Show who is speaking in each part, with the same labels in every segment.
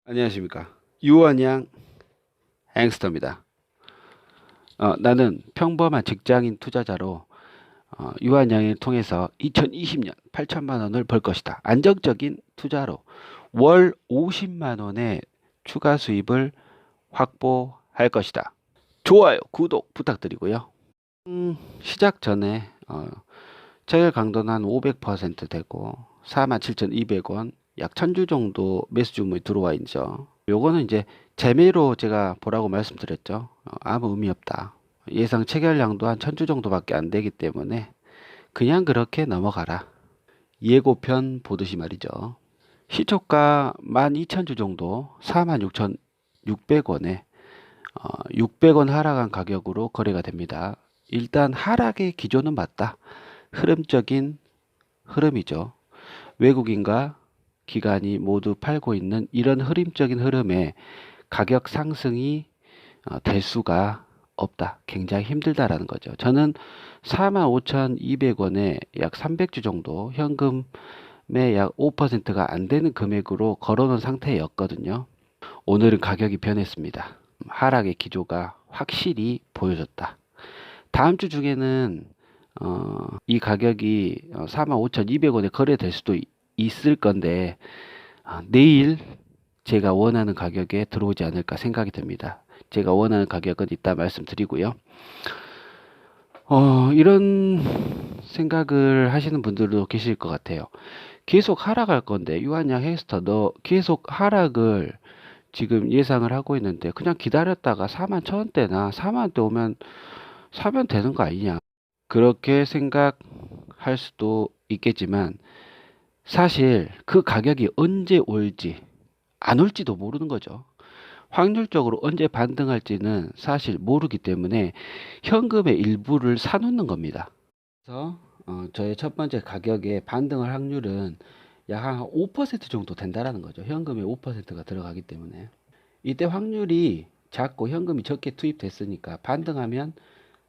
Speaker 1: 안녕하십니까. 유원양 앵스터입니다. 나는 평범한 직장인 투자자로 유한양을 통해서 2020년 8천만 원을 벌 것이다. 안정적인 투자로 월 50만 원의 추가 수입을 확보할 것이다. 좋아요, 구독 부탁드리고요. 시작 전에 체결 강도는 한 500% 되고 47,200원 약 1000주 정도 매수 주문이 들어와 있죠. 요거는 이제 재미로 제가 보라고 말씀드렸죠. 아무 의미 없다. 예상 체결량도 한 1000주 정도밖에 안 되기 때문에 그냥 그렇게 넘어가라. 예고편 보듯이 말이죠. 시초가 12,000주 정도 46,600원에 600원 하락한 가격으로 거래가 됩니다. 일단 하락의 기조는 맞다. 흐름적인 흐름이죠. 외국인과 기관이 모두 팔고 있는 이런 흐름적인 흐름에 가격 상승이 될 수가 없다. 굉장히 힘들다라는 거죠. 저는 45,200원에 약 300주 정도 현금의 약 5%가 안 되는 금액으로 걸어놓은 상태였거든요. 오늘은 가격이 변했습니다. 하락의 기조가 확실히 보여졌다. 다음 주 중에는 이 가격이 45,200원에 거래될 수도 있을 건데 내일 제가 원하는 가격에 들어오지 않을까 생각이 듭니다. 제가 원하는 가격은 이따 말씀드리고요. 이런 생각을 하시는 분들도 계실 것 같아요. 계속 하락할 건데 유한양 햄스터 너 계속 하락을 지금 예상을 하고 있는데 그냥 기다렸다가 41,000원대나 4만원대 오면 사면 되는 거 아니냐. 그렇게 생각할 수도 있겠지만 사실 그 가격이 언제 올지 안 올지도 모르는 거죠. 확률적으로 언제 반등할지는 사실 모르기 때문에 현금의 일부를 사놓는 겁니다. 그래서 저의 첫 번째 가격의 반등할 확률은 약 한 5% 정도 된다라는 거죠. 현금의 5%가 들어가기 때문에 이때 확률이 작고 현금이 적게 투입됐으니까 반등하면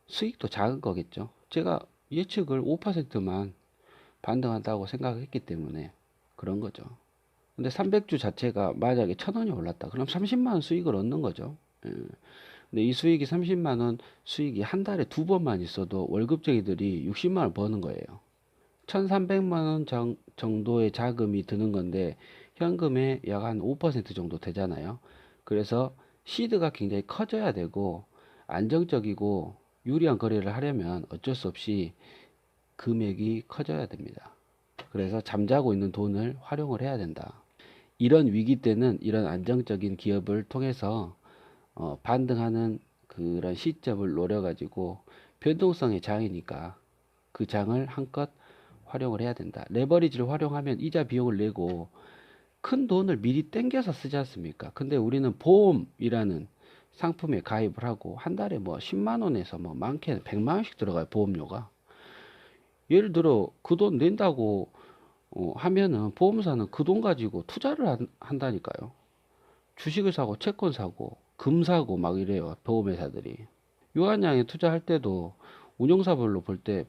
Speaker 1: 수익도 작은 거겠죠. 제가 예측을 5%만 반등한다고 생각했기 때문에 그런 거죠. 근데 300주 자체가 만약에 1000원이 올랐다. 그럼 30만 원 수익을 얻는 거죠. 예. 근데 이 수익이 30만 원 수익이 한 달에 두 번만 있어도 월급쟁이들이 60만 원 버는 거예요. 1300만 원 정도의 자금이 드는 건데 현금의 약 한 5% 정도 되잖아요. 그래서 시드가 굉장히 커져야 되고 안정적이고 유리한 거래를 하려면 어쩔 수 없이 금액이 커져야 됩니다. 그래서 잠자고 있는 돈을 활용을 해야 된다. 이런 위기 때는 이런 안정적인 기업을 통해서 반등하는 그런 시점을 노려가지고 변동성의 장이니까 그 장을 한껏 활용을 해야 된다. 레버리지를 활용하면 이자 비용을 내고 큰 돈을 미리 땡겨서 쓰지 않습니까? 근데 우리는 보험이라는 상품에 가입을 하고 한 달에 뭐 10만 원에서 뭐 많게는 100만 원씩 들어가요, 보험료가. 예를 들어 그 돈 낸다고 하면은 보험사는 그 돈 가지고 투자를 한다니까요. 주식을 사고 채권 사고 금 사고 막 이래요, 보험회사들이. 유한양에 투자할 때도 운용사별로 볼 때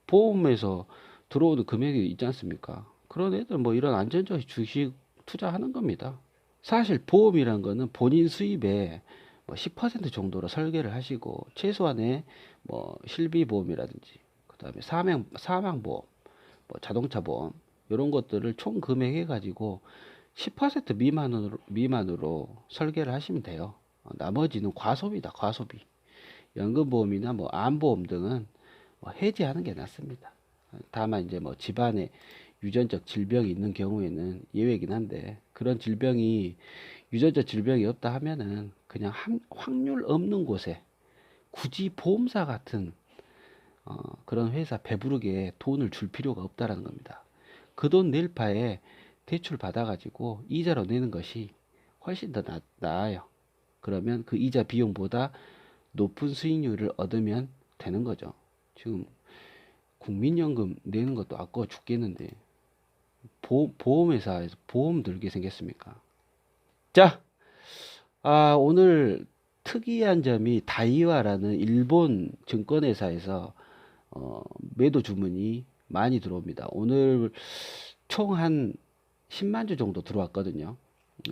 Speaker 1: 보험에서 들어오는 금액이 있지 않습니까? 그런 애들 뭐 이런 안전적 주식 투자하는 겁니다. 사실 보험이란 거는 본인 수입의 뭐 10% 정도로 설계를 하시고 최소한의 뭐 실비보험이라든지 그다음에 사망보험, 뭐 자동차 보험 이런 것들을 총 금액해 가지고 10% 미만으로 설계를 하시면 돼요. 나머지는 과소비다, 과소비. 연금보험이나 뭐 암보험 등은 뭐 해지하는 게 낫습니다. 다만 이제 뭐 집안에 유전적 질병이 있는 경우에는 예외긴 한데 그런 질병이 유전적 질병이 없다 하면은 그냥 확률 없는 곳에 굳이 보험사 같은 그런 회사 배부르게 돈을 줄 필요가 없다라는 겁니다. 그 돈 낼 바에 대출 받아가지고 이자로 내는 것이 훨씬 더 나아요. 그러면 그 이자 비용보다 높은 수익률을 얻으면 되는 거죠. 지금 국민연금 내는 것도 아까워 죽겠는데 보험회사에서 보험 들게 생겼습니까? 자, 오늘 특이한 점이 다이와라는 일본 증권회사에서 매도 주문이 많이 들어옵니다. 오늘 총 한 10만 주 정도 들어왔거든요.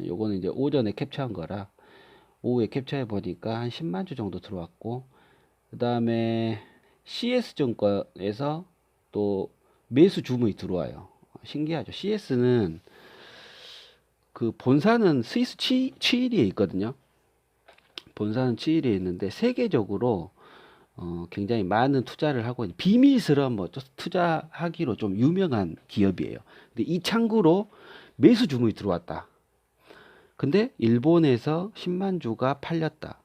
Speaker 1: 요거는 이제 오전에 캡처한 거라 오후에 캡처해 보니까 한 10만 주 정도 들어왔고, 그 다음에 CS증권에서 또 매수 주문이 들어와요. 신기하죠. CS는 그 본사는 스위스 치일리에 있거든요. 본사는 치일리에 있는데 세계적으로 굉장히 많은 투자를 하고 있는 비밀스러운 뭐 투자하기로 좀 유명한 기업이에요. 근데 이 창구로 매수 주문이 들어왔다. 근데 일본에서 10만 주가 팔렸다.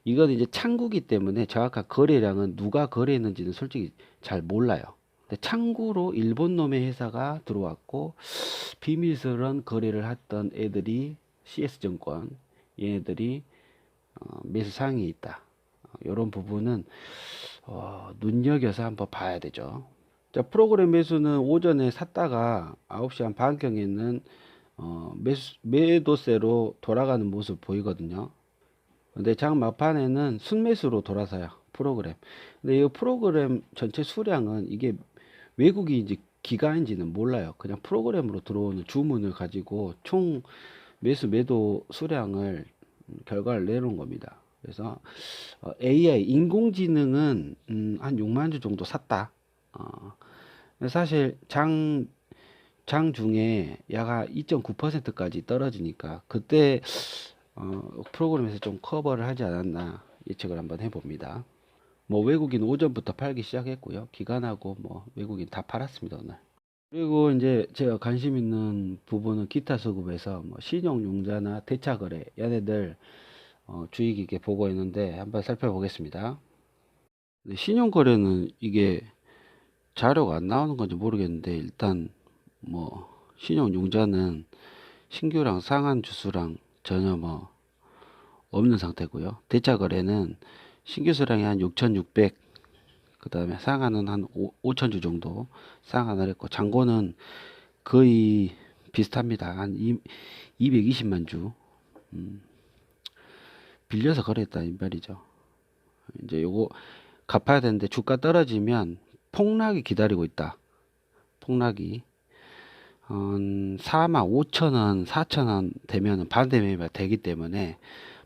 Speaker 1: 이건 이제 창구기 때문에 정확한 거래량은 누가 거래했는지는 솔직히 잘 몰라요. 근데 창구로 일본 놈의 회사가 들어왔고 비밀스러운 거래를 했던 애들이 CS증권 얘네들이 매수 상이 있다. 이런 부분은 눈여겨서 한번 봐야 되죠. 자, 프로그램 매수는 오전에 샀다가 9시 한 반경에는 매도세로 돌아가는 모습 보이거든요. 근데 장 막판에는 순매수로 돌아서요. 프로그램. 근데 이 프로그램 전체 수량은 이게 외국인인지 기관인지는 몰라요. 그냥 프로그램으로 들어오는 주문을 가지고 총 매수 매도 수량을 결과를 내놓은 겁니다. 그래서 AI 인공지능은 한 6만 주 정도 샀다. 사실 장 중에 약 2.9%까지 떨어지니까 그때 프로그램에서 좀 커버를 하지 않았나 예측을 한번 해봅니다. 뭐 외국인 오전부터 팔기 시작했고요. 기관하고 뭐 외국인 다 팔았습니다, 오늘. 그리고 이제 제가 관심 있는 부분은 기타 수급에서 뭐 신용융자나 대차거래 얘네들 주의 깊게 보고 있는데 한번 살펴보겠습니다. 신용거래는 이게 자료가 안 나오는 건지 모르겠는데 일단 뭐 신용융자는 신규랑 상한 주수랑 전혀 뭐 없는 상태고요. 대차 거래는 신규 수량이 한 6,600, 그 다음에 상한은 한 5,000주 정도 상한을 했고, 잔고는 거의 비슷합니다. 한 220만 주 빌려서 거래했다 이 말이죠. 이제 요거 갚아야 되는데 주가 떨어지면 폭락이 기다리고 있다. 폭락이 45,000원, 4,000원 되면 반대 매매가 되기 때문에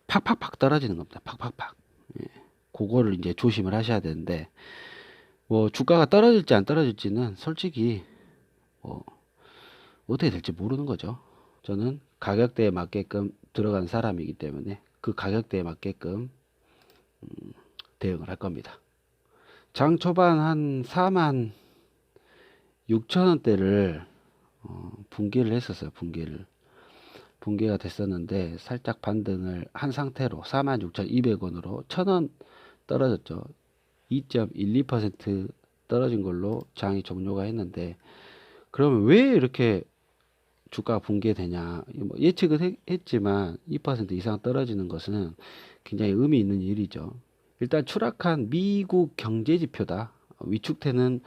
Speaker 1: 팍팍팍 떨어지는 겁니다. 팍팍팍. 예. 그거를 이제 조심을 하셔야 되는데, 뭐 주가가 떨어질지 안 떨어질지는 솔직히 뭐 어떻게 될지 모르는 거죠. 저는 가격대에 맞게끔 들어간 사람이기 때문에 그 가격대에 맞게끔 대응을 할 겁니다. 장 초반 한 4만 6천 원대를 붕괴를 했었어요. 붕괴가 됐었는데 살짝 반등을 한 상태로 46,200원으로 1,000원 떨어졌죠. 2.12% 떨어진 걸로 장이 종료가 했는데, 그러면 왜 이렇게 주가가 붕괴되냐? 뭐 예측은 했지만 2% 이상 떨어지는 것은 굉장히 의미 있는 일이죠. 일단 추락한 미국 경제 지표다. 위축되는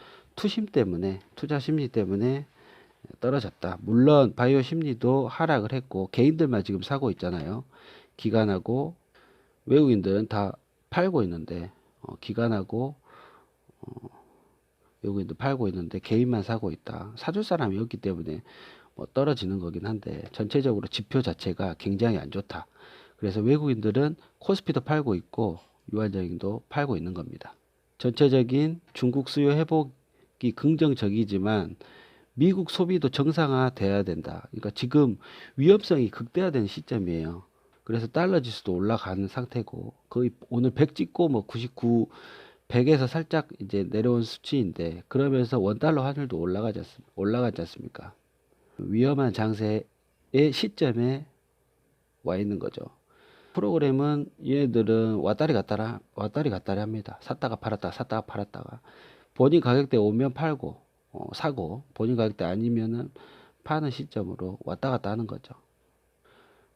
Speaker 1: 투자 심리 때문에 떨어졌다. 물론 바이오 심리도 하락을 했고 개인들만 지금 사고 있잖아요. 기관하고 외국인들은 다 팔고 있는데 기관하고 외국인도 팔고 있는데 개인만 사고 있다. 사줄 사람이 없기 때문에 뭐 떨어지는 거긴 한데 전체적으로 지표 자체가 굉장히 안 좋다. 그래서 외국인들은 코스피도 팔고 있고 유한정도 팔고 있는 겁니다. 전체적인 중국 수요 회복이 긍정적이지만 미국 소비도 정상화돼야 된다. 그러니까 지금 위험성이 극대화되는 시점이에요. 그래서 달러 지수도 올라가는 상태고 거의 오늘 100 찍고 뭐 99, 100에서 살짝 이제 내려온 수치인데, 그러면서 원달러 환율도 올라가지 않습니까? 위험한 장세의 시점에 와 있는 거죠. 프로그램은 얘네들은 왔다리 갔다리 합니다. 샀다가 팔았다가 본인 가격대 오면 팔고 사고, 본인 가격대 아니면은 파는 시점으로 왔다 갔다 하는 거죠.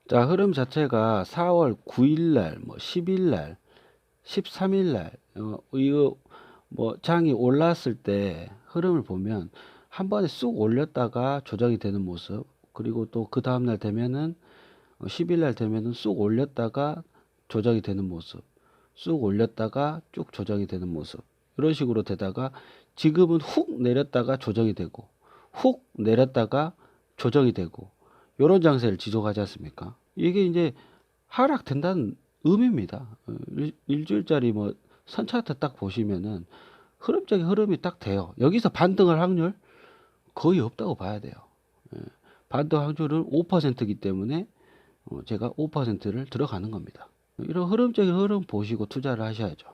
Speaker 1: 자, 흐름 자체가 4월 9일 날, 뭐 10일 날, 13일 날, 이거 뭐 장이 올랐을 때 흐름을 보면 한 번에 쑥 올렸다가 조정이 되는 모습, 그리고 또 그 다음 날 되면은 10일 날 되면은 쑥 올렸다가 조정이 되는 모습, 쑥 올렸다가 쭉 조정이 되는 모습, 이런 식으로 되다가 지금은 훅 내렸다가 조정이 되고 훅 내렸다가 조정이 되고, 요런 장세를 지속하지 않습니까? 이게 이제 하락된다는 의미입니다. 일주일짜리 뭐 선차트 딱 보시면은 흐름적인 흐름이 딱 돼요. 여기서 반등할 확률 거의 없다고 봐야 돼요. 예. 반등 확률은 5%이기 때문에 제가 5%를 들어가는 겁니다. 이런 흐름적인 흐름 보시고 투자를 하셔야죠.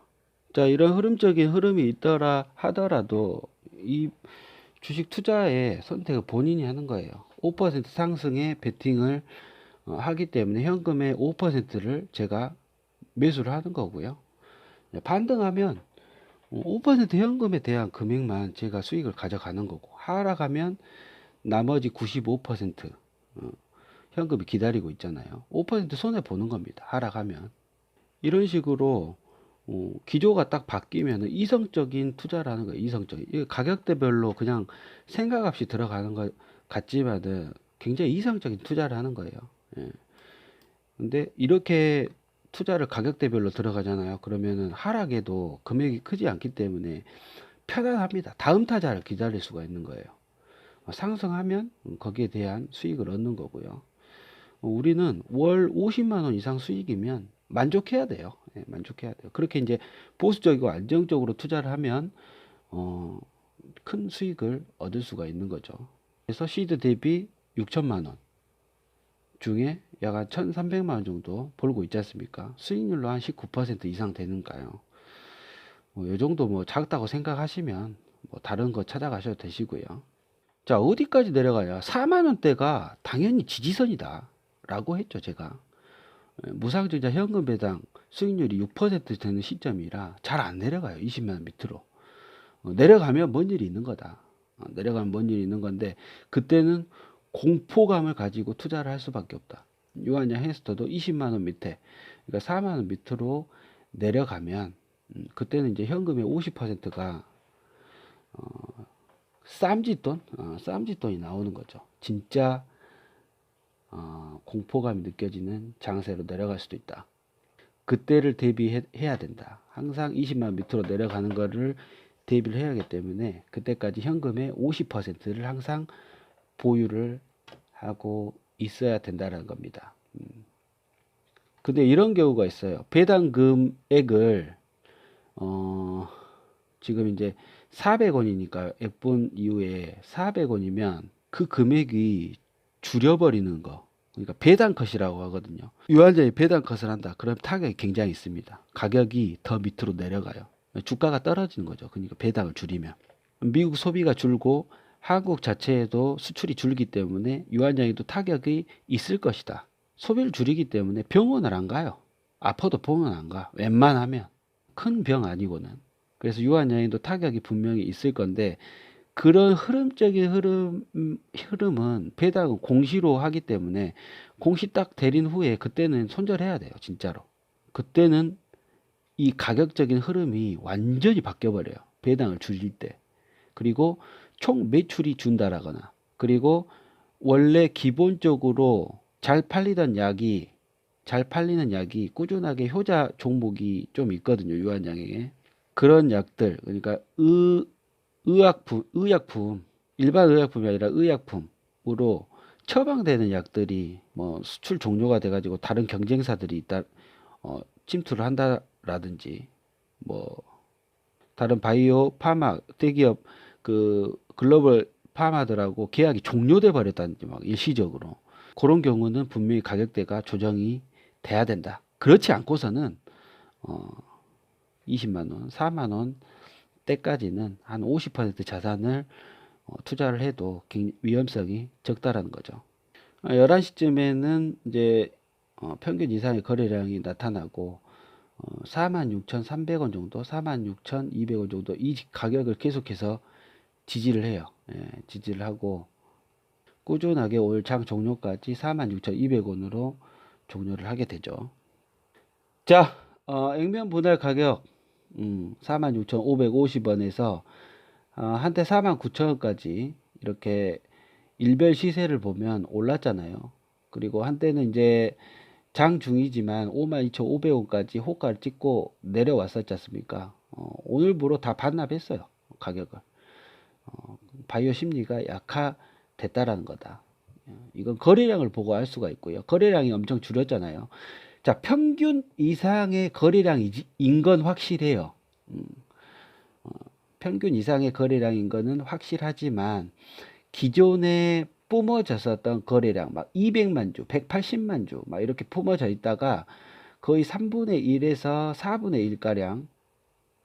Speaker 1: 자, 이런 흐름적인 흐름이 있더라 하더라도 이 주식 투자의 선택을 본인이 하는 거예요. 5% 상승에 베팅을 하기 때문에 현금의 5%를 제가 매수를 하는 거고요. 반등하면 5% 현금에 대한 금액만 제가 수익을 가져가는 거고, 하락하면 나머지 95% 현금이 기다리고 있잖아요. 5% 손해 보는 겁니다. 하락하면. 이런 식으로 기조가 딱 바뀌면 이성적인 투자라는 거예요. 이성적인. 가격대별로 그냥 생각 없이 들어가는 것 같지만은 굉장히 이성적인 투자를 하는 거예요. 예. 근데 이렇게 투자를 가격대별로 들어가잖아요. 그러면은 하락에도 금액이 크지 않기 때문에 편안합니다. 다음 타자를 기다릴 수가 있는 거예요. 상승하면 거기에 대한 수익을 얻는 거고요. 우리는 월 50만 원 이상 수익이면 만족해야 돼요. 예, 만족해야 돼요. 그렇게 이제 보수적이고 안정적으로 투자를 하면 큰 수익을 얻을 수가 있는 거죠. 그래서 시드 대비 6천만 원 중에 약 한 1,300만 원 정도 벌고 있지 않습니까? 수익률로 한 19% 이상 되는가요? 이 정도 뭐 작다고 생각하시면 뭐 다른 거 찾아가셔도 되시고요. 자, 어디까지 내려가야 4만 원대가 당연히 지지선이다 라고 했죠, 제가. 무상증자 현금 배당 수익률이 6% 되는 시점이라 잘 안 내려가요. 20만 원 밑으로. 내려가면 뭔 일이 있는 거다. 내려가면 뭔 일이 있는 건데, 그때는 공포감을 가지고 투자를 할 수밖에 없다. 유한양 햄스터도 20만 원 밑에, 그러니까 4만 원 밑으로 내려가면 그때는 이제 현금의 50%가 쌈짓돈, 쌈짓돈이 나오는 거죠. 진짜 공포감이 느껴지는 장세로 내려갈 수도 있다. 그때를 대비해야 된다. 항상 20만 밑으로 내려가는 거를 대비를 해야 하기 때문에 그때까지 현금의 50%를 항상 보유를 하고 있어야 된다는 겁니다. 근데 이런 경우가 있어요. 배당 금액을 지금 이제 400원이니까 액분 이후에 400원이면 그 금액이 줄여버리는 거. 그러니까 배당 컷이라고 하거든요. 유한전이 배당 컷을 한다. 그럼 타격이 굉장히 있습니다. 가격이 더 밑으로 내려가요. 주가가 떨어지는 거죠. 그러니까 배당을 줄이면. 미국 소비가 줄고 한국 자체에도 수출이 줄기 때문에 유한장에도 타격이 있을 것이다. 소비를 줄이기 때문에 병원을 안 가요. 아파도 병원 안 가. 웬만하면. 큰 병 아니고는. 그래서 유한양에도 타격이 분명히 있을 건데, 그런 흐름적인 흐름은 배당은 공시로 하기 때문에 공시 딱 내린 후에 그때는 손절해야 돼요. 진짜로. 그때는 이 가격적인 흐름이 완전히 바뀌어버려요. 배당을 줄일 때. 그리고 총 매출이 준다라거나, 그리고 원래 기본적으로 잘 팔리는 약이 꾸준하게 효자 종목이 좀 있거든요. 유한양에게. 그런 약들, 그러니까 의약품, 일반 의약품이 아니라 의약품으로 처방되는 약들이 뭐 수출 종료가 돼가지고 다른 경쟁사들이 있다, 침투를 한다라든지, 뭐 다른 바이오 파마 대기업 그 글로벌 파마들하고 계약이 종료돼 버렸다든지 막 일시적으로, 그런 경우는 분명히 가격대가 조정이 돼야 된다. 그렇지 않고서는 20만 원, 4만 원 때까지는 한 50% 자산을 투자를 해도 위험성이 적다라는 거죠. 11시쯤에는 이제 평균 이상의 거래량이 나타나고 46,300원 정도, 46,200원 정도 이 가격을 계속해서 지지를 해요. 예, 지지를 하고 꾸준하게 올 장 종료까지 46,200원으로 종료를 하게 되죠. 자, 액면 분할 가격 46,550원에서 한때 49,000원까지 이렇게 일별 시세를 보면 올랐잖아요. 그리고 한때는 이제 장 중이지만 52,500원까지 호가를 찍고 내려왔었지 않습니까? 오늘부로 다 반납했어요. 가격을. 바이오 심리가 약화됐다라는 거다. 이건 거래량을 보고 알 수가 있고요. 거래량이 엄청 줄었잖아요. 자, 평균 이상의 거래량인 건 확실해요. 평균 이상의 거래량인 거는 확실하지만 기존에 뿜어졌었던 거래량 막 200만 주, 180만 주 막 이렇게 뿜어져 있다가 거의 3분의 1에서 4분의 1 가량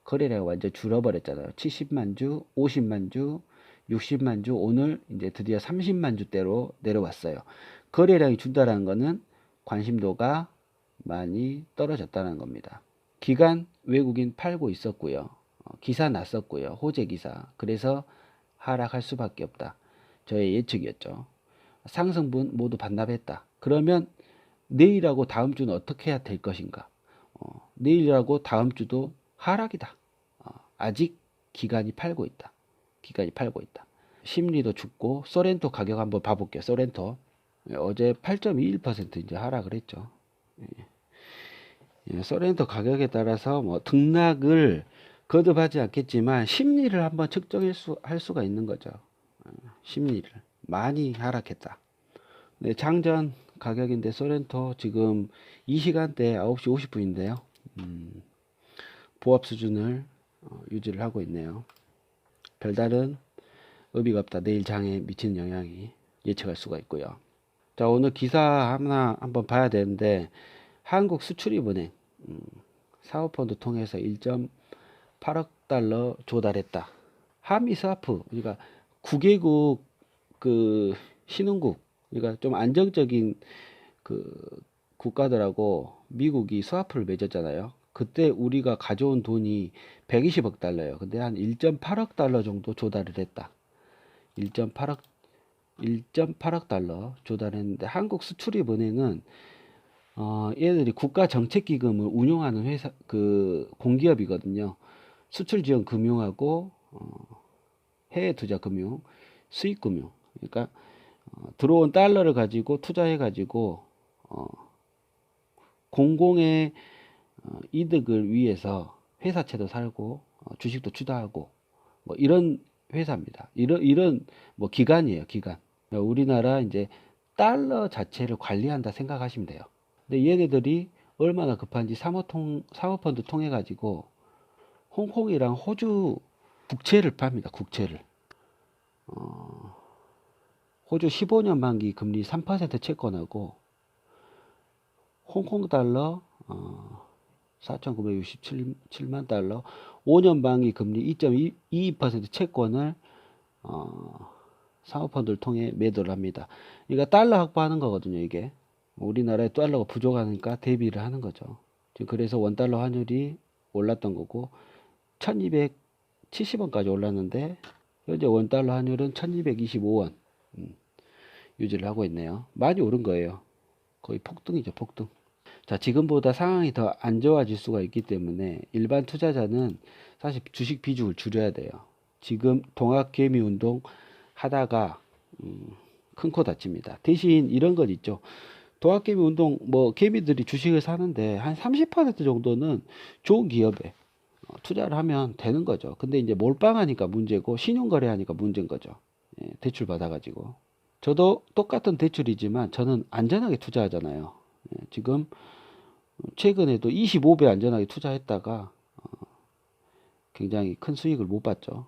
Speaker 1: 거래량이 완전 줄어버렸잖아요. 70만 주, 50만 주, 60만 주, 오늘 이제 드디어 30만 주대로 내려왔어요. 거래량이 준다는 거는 관심도가 많이 떨어졌다는 겁니다. 기간 외국인 팔고 있었고요. 기사 났었고요. 호재 기사. 그래서 하락할 수밖에 없다. 저의 예측이었죠. 상승분 모두 반납했다. 그러면 내일하고 다음 주는 어떻게 해야 될 것인가? 내일하고 다음 주도 하락이다. 아직 기간이 팔고 있다. 기간이 팔고 있다. 심리도 죽고 소렌토 가격 한번 봐볼게요. 소렌토 어제 8.21% 이제 하락을 했죠. 소렌토 가격에 따라서 뭐 등락을 거듭하지 않겠지만 심리를 한번 측정할 수가 있는 거죠. 심리를 많이 하락했다. 네, 장전 가격인데 소렌토 지금 이 시간대 9시 50분인데요. 보합 수준을 유지를 하고 있네요. 별다른 의미가 없다. 내일 장에 미치는 영향이 예측할 수가 있고요. 자, 오늘 기사 하나 한번 봐야 되는데 한국수출입은행 사모펀드 통해서 1.8억 달러 조달했다. 한미 스와프, 그러니까 9개국 그 신흥국, 그러니까 좀 안정적인 그 국가들하고 미국이 스와프를 맺었잖아요. 그때 우리가 가져온 돈이 120억 달러예요. 근데 한 1.8억 달러 정도 조달을 했다. 1.8억 달러 조달했는데 한국수출입은행은 얘들이 국가정책기금을 운용하는 회사 그 공기업이거든요. 수출지원 금융하고 해외투자 금융, 수익 금융. 그러니까 들어온 달러를 가지고 투자해 가지고 공공의 이득을 위해서 회사채도 살고 주식도 투자하고 뭐 이런 회사입니다. 이런 뭐 기관이에요, 기관. 그러니까 우리나라 이제 달러 자체를 관리한다 생각하시면 돼요. 근데 얘네들이 얼마나 급한지 사모펀드 통해 가지고 홍콩이랑 호주 국채를 팝니다. 국채를. 호주 15년 만기 금리 3% 채권하고 홍콩 달러 4,967만 달러 5년 만기 금리 2.22% 채권을 사모펀드를 통해 매도를 합니다. 그러니까 달러 확보하는 거거든요. 이게 우리나라에 달러가 부족하니까 대비를 하는 거죠. 지금 그래서 원달러 환율이 올랐던 거고 1270원까지 올랐는데 현재 원달러 환율은 1225원 유지를 하고 있네요. 많이 오른 거예요. 거의 폭등이죠, 폭등. 자, 지금보다 상황이 더 안 좋아질 수가 있기 때문에 일반 투자자는 사실 주식 비중을 줄여야 돼요. 지금 동학개미 운동 하다가 큰 코 다칩니다. 대신 이런 건 있죠. 동학개미 운동 뭐 개미들이 주식을 사는데 한 30% 정도는 좋은 기업에 투자를 하면 되는 거죠. 근데 이제 몰빵하니까 문제고 신용거래하니까 문제인 거죠. 대출 받아가지고. 저도 똑같은 대출이지만 저는 안전하게 투자하잖아요. 지금 최근에도 25배 안전하게 투자했다가 굉장히 큰 수익을 못 봤죠.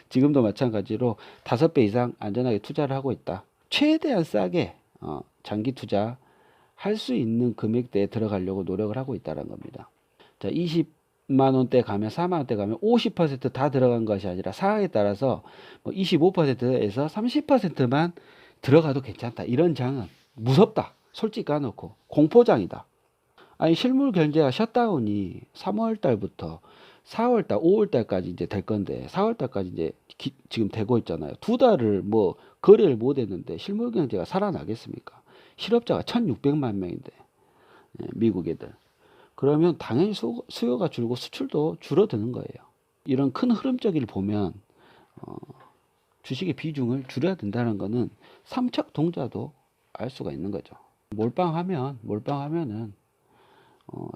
Speaker 1: 지금도 마찬가지로 5배 이상 안전하게 투자를 하고 있다. 최대한 싸게 장기 투자 할 수 있는 금액대에 들어가려고 노력을 하고 있다는 겁니다. 자, 20만 원대 가면 4만 원대 가면 50%다 들어간 것이 아니라 상황에 따라서 뭐 25%에서 30%만 들어가도 괜찮다. 이런 장은 무섭다. 솔직히 까놓고 공포장이다. 아니 실물 경제가 셧다운이 3월 달부터 4월 달, 5월 달까지 이제 될 건데 4월 달까지 이제 지금 되고 있잖아요. 2달을 뭐 거래를 못 했는데 실물 경제가 살아나겠습니까? 실업자가 1,600만 명인데 미국 애들. 그러면 당연히 수요가 줄고 수출도 줄어드는 거예요. 이런 큰 흐름적을 보면 주식의 비중을 줄여야 된다는 거는 삼척 동자도 알 수가 있는 거죠. 몰빵하면은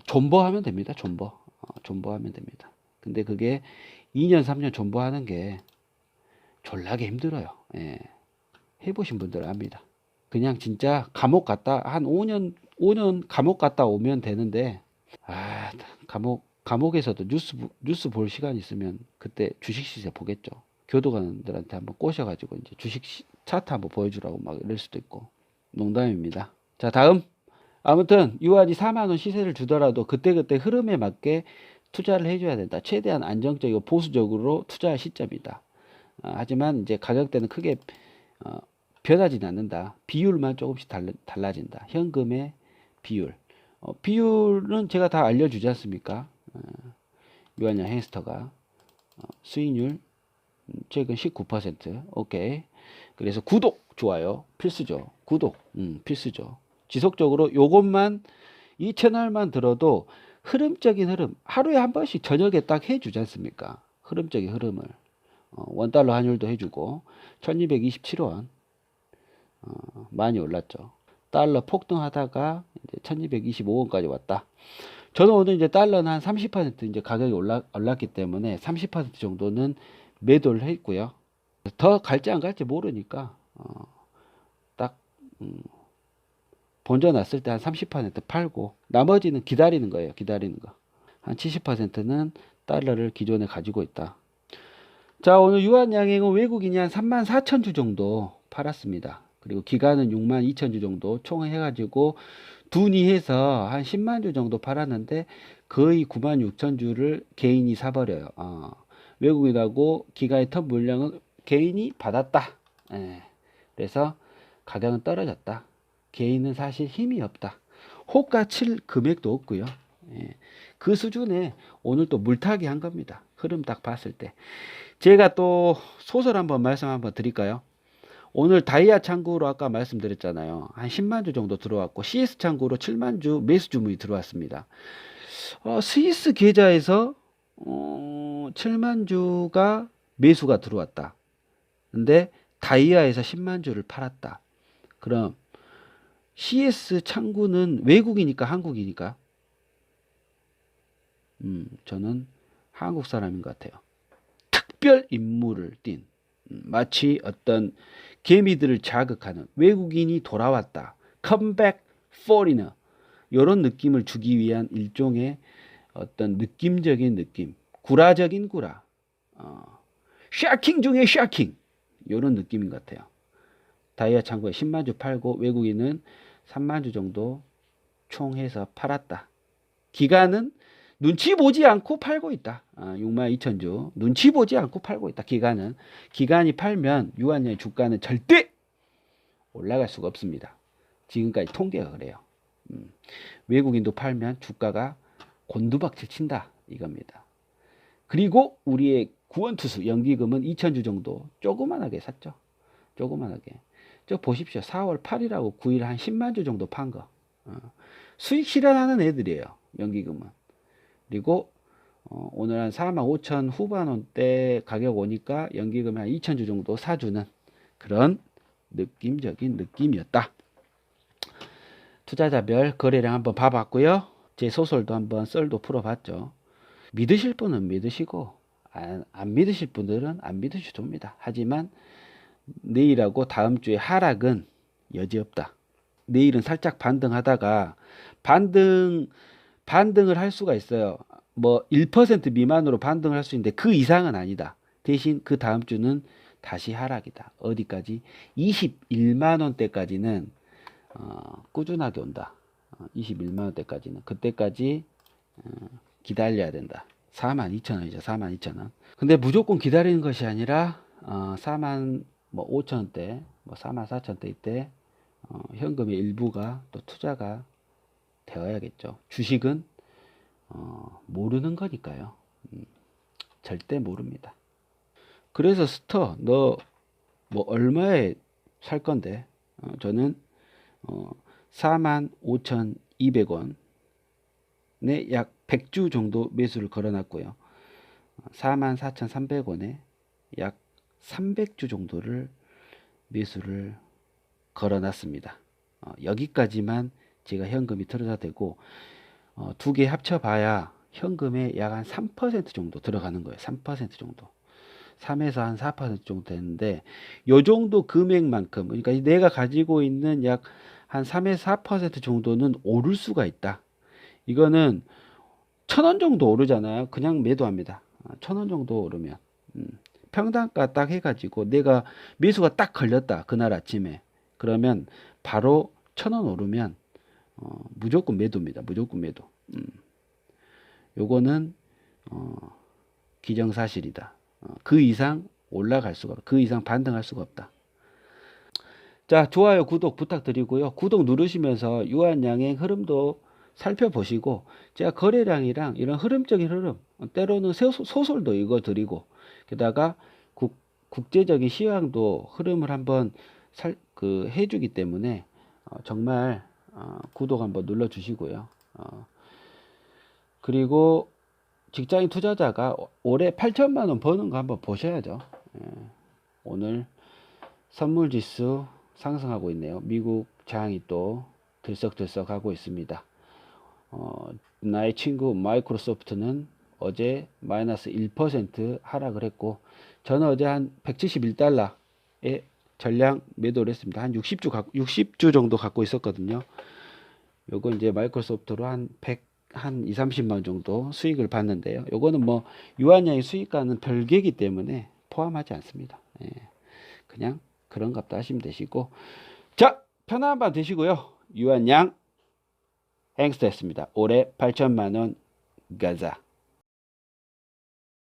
Speaker 1: 존버하면 됩니다. 존버하면 됩니다. 근데 그게 2년 3년 존버하는 게 졸라게 힘들어요. 해보신 분들은 압니다. 그냥 진짜 감옥 갔다 한 5년 감옥 갔다 오면 되는데, 아, 감옥에서도 뉴스 볼 시간 있으면 그때 주식시세 보겠죠. 교도관들한테 한번 꼬셔가지고 이제 주식 차트 한번 보여주라고 막 이럴 수도 있고. 농담입니다. 자, 다음. 아무튼 유한이 4만 원 시세를 주더라도 그때그때 흐름에 맞게 투자를 해줘야 된다. 최대한 안정적이고 보수적으로 투자할 시점이다. 하지만 이제 가격대는 크게 변하지는 않는다. 비율만 조금씩 달라진다. 현금의 비율. 비율은 제가 다 알려주지 않습니까? 유한양 햄스터가 수익률 최근 19%. 오케이. 그래서 구독, 좋아요. 필수죠. 구독, 필수죠. 지속적으로 요것만, 이 채널만 들어도 흐름적인 흐름, 하루에 한 번씩 저녁에 딱 해주지 않습니까? 흐름적인 흐름을. 원달러 환율도 해주고, 1227원, 많이 올랐죠. 달러 폭등하다가 이제 1225원까지 왔다. 저는 오늘 이제 달러는 한 30% 이제 가격이 올랐기 때문에 30% 정도는 매도를 했고요. 더 갈지 안 갈지 모르니까 딱 본전 났을 때 한 30% 팔고 나머지는 기다리는 거예요. 기다리는 거. 한 70%는 달러를 기존에 가지고 있다. 자, 오늘 유한 양행은 외국인이 한 34,000주 정도 팔았습니다. 그리고 기간은 62,000주 정도 총 해가지고 둔이해서 한 10만 주 정도 팔았는데 거의 96,000주를 개인이 사버려요. 외국인하고 기간의 턴 물량은 개인이 받았다. 예. 그래서 가격은 떨어졌다. 개인은 사실 힘이 없다. 호가 칠 금액도 없고요. 예. 그 수준에 오늘 또 물타기 한 겁니다. 흐름 딱 봤을 때. 제가 또 소설 한번 말씀 한번 드릴까요? 오늘 다이아 창구로 아까 말씀드렸잖아요. 한 10만 주 정도 들어왔고 CS 창구로 7만 주 매수 주문이 들어왔습니다. 스위스 계좌에서 7만 주가 매수가 들어왔다. 근데 다이아에서 10만 주를 팔았다. 그럼 CS 창구는 외국이니까 한국이니까? 저는 한국 사람인 것 같아요. 특별 임무를 띈 마치 어떤 개미들을 자극하는 외국인이 돌아왔다. 컴백 포리너 이런 느낌을 주기 위한 일종의 어떤 느낌적인 느낌, 구라적인 구라, 샤킹 중에 샤킹 이런 느낌인 것 같아요. 다이아 창고에 10만 주 팔고 외국인은 3만 주 정도 총 해서 팔았다. 기간은 눈치 보지 않고 팔고 있다. 62,000주 눈치 보지 않고 팔고 있다. 기간이 팔면 유한양의 주가는 절대 올라갈 수가 없습니다. 지금까지 통계가 그래요. 외국인도 팔면 주가가 곤두박질 친다 이겁니다. 그리고 우리의 구원투수 연기금은 2,000주 정도 조그만하게 샀죠. 조그만하게. 저 보십시오. 4월 8일하고 9일 한 10만 주 정도 판 거. 수익 실현하는 애들이에요. 연기금은. 그리고 오늘 한 45,000 후반원대 가격 오니까 연기금이 한 2,000주 정도 사주는 그런 느낌적인 느낌이었다. 투자자별 거래량 한번 봐봤고요. 제 소설도 한번 썰도 풀어봤죠. 믿으실 분은 믿으시고 안 믿으실 분들은 안 믿으셔도 됩니다. 하지만 내일하고 다음 주에 하락은 여지없다. 내일은 살짝 반등하다가 반등을 할 수가 있어요. 뭐 1% 미만으로 반등을 할 수 있는데 그 이상은 아니다. 대신 그 다음 주는 다시 하락이다. 어디까지? 21만 원대까지는 꾸준하게 온다. 21만 원대까지는 그때까지 기다려야 된다. 42,000원이죠. 42,000원. 근데 무조건 기다리는 것이 아니라 4만 뭐 5천원대, 뭐 44,000원대 때 현금의 일부가 또 투자가 되어야겠죠. 주식은 모르는 거니까요. 절대 모릅니다. 그래서 스터 너 뭐 얼마에 살 건데? 저는 45,200원에 약 100주 정도 매수를 걸어놨고요. 44,300원에 약 300주 정도를 매수를 걸어놨습니다. 여기까지만 제가 현금이 들어다 되고 두 개 합쳐봐야 현금에 약 한 3% 정도 들어가는 거예요. 3% 정도. 3에서 한 4% 정도 되는데 요 정도 금액만큼 그러니까 내가 가지고 있는 약 한 3에서 4% 정도는 오를 수가 있다. 이거는 1,000원 정도 오르잖아요. 그냥 매도합니다. 1,000원 정도 오르면 평단가 딱 해가지고 내가 매수가 딱 걸렸다. 그날 아침에. 그러면 바로 1,000원 오르면 무조건 매도입니다. 무조건 매도. 요거는 기정사실이다. 그 이상 올라갈 수가 없다. 그 이상 반등할 수가 없다. 자, 좋아요, 구독 부탁드리고요. 구독 누르시면서 유한양행 흐름도 살펴보시고 제가 거래량이랑 이런 흐름적인 흐름 때로는 소설도 읽어드리고 게다가 국제적인 시황도 흐름을 한번 해주기 때문에 정말 구독 한번 눌러주시고요. 그리고 직장인 투자자가 올해 8천만 원 버는 거 한번 보셔야죠. 오늘 선물지수 상승하고 있네요. 미국 장이 또 들썩들썩 하고 있습니다. 나의 친구 마이크로소프트는 어제 마이너스 1% 하락을 했고 저는 어제 한 171달러에 전량 매도를 했습니다. 한 60주 정도 갖고 있었거든요. 요거 이제 마이크로소프트로 한 2, 30만 원 정도 수익을 봤는데요. 요거는 뭐 유한양의 수익과는 별개이기 때문에 포함하지 않습니다. 그냥 그런 값도 하시면 되시고 자, 편안한 밤 되시고요. 유한양 행스트였습니다. 올해 8천만 원 가자.